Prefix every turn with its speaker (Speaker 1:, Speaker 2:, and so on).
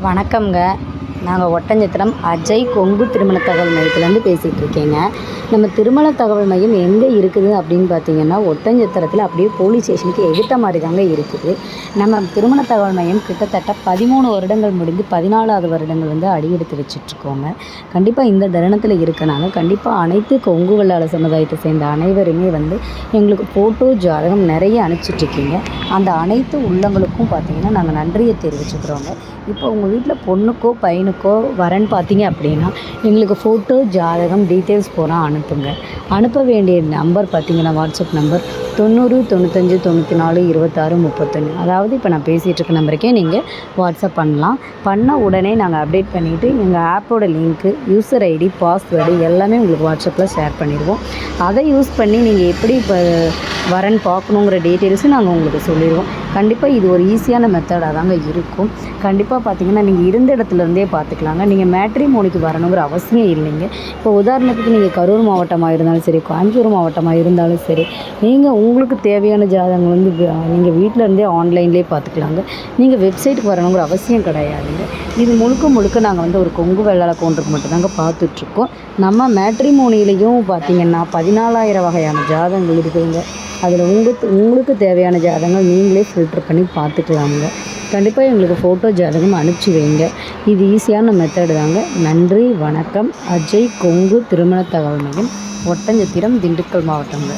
Speaker 1: வணக்கம்ங்க. நாங்கள் ஒட்டஞ்சத்திரம் அஜய் கொங்கு திருமண தகவல் மையத்துலேருந்து பேசிகிட்டு இருக்கேங்க. நம்ம திருமண தகவல் மையம் எங்கே இருக்குது அப்படின்னு பார்த்தீங்கன்னா, ஒட்டஞ்சத்திரத்தில் அப்படியே போலீஸ் ஸ்டேஷனுக்கு எதிர்த்த மாதிரி தாங்க இருக்குது. நம்ம திருமண தகவல் மையம் கிட்டத்தட்ட 13 வருடங்கள் முடிந்து 14வது வருடங்கள் வந்து அடியெடுத்து வச்சிட்ருக்கோங்க. கண்டிப்பாக இந்த தருணத்தில் இருக்கனால கண்டிப்பாக அனைத்து கொங்கு வெள்ளாள சமுதாயத்தை சேர்ந்த அனைவருமே வந்து எங்களுக்கு ஃபோட்டோ ஜாதகம் நிறைய அனுப்பிச்சிட்ருக்கீங்க. அந்த அனைத்து உள்ளங்களுக்கும் பார்த்திங்கன்னா நாங்கள் நன்றியை தெரிவிச்சுக்கிறோங்க. இப்போ உங்கள் வீட்டில் பொண்ணுக்கோ பையனுக்கோ வரன்னு பார்த்தீங்க அப்படின்னா எங்களுக்கு ஃபோட்டோ ஜாதகம் டீட்டெயில்ஸ் பூரா அனுப்புங்க. அனுப்ப வேண்டிய நம்பர் பார்த்திங்கன்னா வாட்ஸ்அப் நம்பர் 90 95 94 26 31. அதாவது இப்போ நான் பேசிகிட்டு இருக்க நம்பருக்கே நீங்கள் வாட்ஸ்அப் பண்ணலாம். பண்ண உடனே நாங்கள் அப்டேட் பண்ணிவிட்டு எங்கள் ஆப்போட லிங்க்கு, யூசர் ஐடி, பாஸ்வேர்டு எல்லாமே உங்களுக்கு வாட்ஸ்அப்பில் ஷேர் பண்ணிடுவோம். அதை யூஸ் பண்ணி நீங்கள் எப்படி இப்போ வரன் பார்க்கணுங்கிற டீட்டெயில்ஸும் நாங்கள் உங்களுக்கு சொல்லிடுவோம். கண்டிப்பாக இது ஒரு ஈஸியான மெத்தடாக தாங்க இருக்கும். கண்டிப்பாக பார்த்திங்கன்னா நீங்கள் இருந்த இடத்துலேருந்தே பார்த்துக்கலாங்க. நீங்கள் மேட்ரிமோனிக்கு வரணுங்கிற அவசியம் இல்லைங்க. இப்போ உதாரணத்துக்கு நீங்கள் கரூர் மாவட்டமாக இருந்தாலும் சரி, கோயம்புத்தூர் மாவட்டமாக இருந்தாலும் சரி, நீங்கள் உங்களுக்கு தேவையான ஜாதகங்கள் வந்து நீங்கள் வீட்டில் இருந்தே ஆன்லைன்லேயே பார்த்துக்கலாங்க. நீங்கள் வெப்சைட்டுக்கு வரணுங்கிற அவசியம் கிடையாதுங்க. இது முழுக்க நாங்கள் வந்து ஒரு கொங்கு வெள்ளாள கவுண்டருக்கு மட்டும்தாங்க பார்த்துட்ருக்கோம். நம்ம மேட்ரிமோனிலையும் பார்த்திங்கன்னா 14,000 வகையான ஜாதகங்கள் இருக்குதுங்க. அதில் உங்களுக்கு தேவையான ஜாதகங்கள் நீங்களே ஃபில்ட்ரு பண்ணி பார்த்துக்கலாமுங்க. கண்டிப்பாக எங்களுக்கு ஃபோட்டோ ஜாதகம் அனுப்பிச்சி வைங்க. இது ஈஸியான மெத்தடு தாங்க. நன்றி, வணக்கம். அஜய் கொங்கு திருமண தகவல் மையம், ஒட்டஞ்சத்திரம், திண்டுக்கல் மாவட்டங்க.